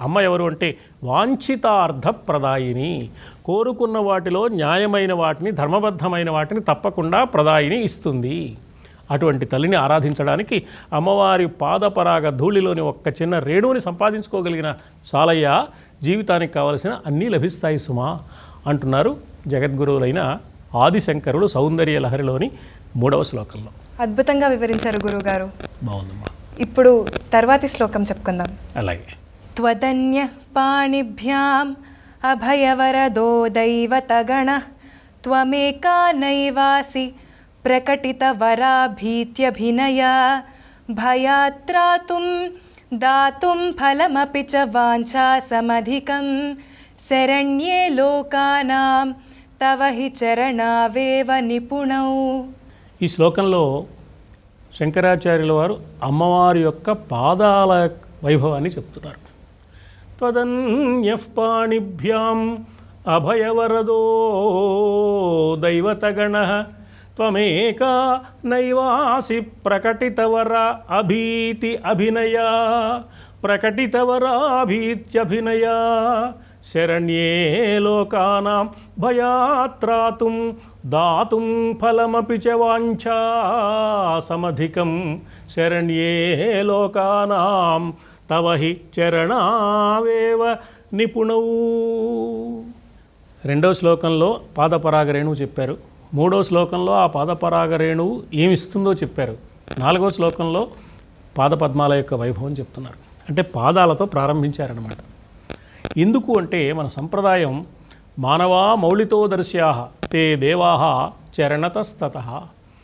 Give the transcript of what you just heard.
అమ్మ ఎవరు అంటే వాంఛితార్థప్రదాయిని, కోరుకున్న వాటిలో న్యాయమైన వాటిని, ధర్మబద్ధమైన వాటిని తప్పకుండా ప్రదాయిని ఇస్తుంది. అటువంటి తల్లిని ఆరాధించడానికి అమ్మవారి పాదపరాగ ధూళిలోని ఒక్క చిన్న రేణువుని సంపాదించుకోగలిగిన సాలయ్య జీవితానికి కావలసిన అన్నీ లభిస్తాయి సుమా అంటున్నారు జగద్గురువులైన ఆదిశంకరుడు సౌందర్య లహరిలోని 3వ శ్లోకంలో. అద్భుతంగా వివరించారు గురువుగారు. బాగుందమ్మా. ఇప్పుడు తర్వాతి శ్లోకం చెప్పుకుందాం. అలాగే. త్వదన్య పాణిభ్యాం అభయవరదో దైవతగణ త్వమేకా నైవాసి ప్రకటితవరాభీత్యభినయ భయాత్రాతుం దాతుం ఫలమపి చ వాంఛాసమధికం శరణ్యే లోకానాం తవ హి చరణావేవ నిపుణౌ. ఈ శ్లోకంలో శంకరాచార్యుల వారు అమ్మవారి యొక్క పాదాల వైభవాన్ని చెప్తున్నారు. త్వదన్యః పాణిభ్యాం అభయవరదో దైవతగణః త్వమేకా నైవాసి ప్రకటితవర అభీతి అభినయ ప్రకటితవరాభీత్యభినయ శరణ్యే లోకానాం భయాత్రాతుం దాతుం ఫలమపి చ వాంఛాసమధికం శరణ్యే లోకానాం తవ హి చరణావేవ నిపుణౌ. 2వ శ్లోకంలో పాదపరాగ రేణువు చెప్పారు. 3వ శ్లోకంలో ఆ పాదపరాగ రేణువు ఏమిస్తుందో చెప్పారు. 4వ శ్లోకంలో పాదపద్మాల యొక్క వైభవం చెప్తున్నారు. అంటే పాదాలతో ప్రారంభించారన్నమాట. ఎందుకు అంటే మన సంప్రదాయం మానవా మౌళితో దర్శ్యాః తే దేవాః చరణతస్తతః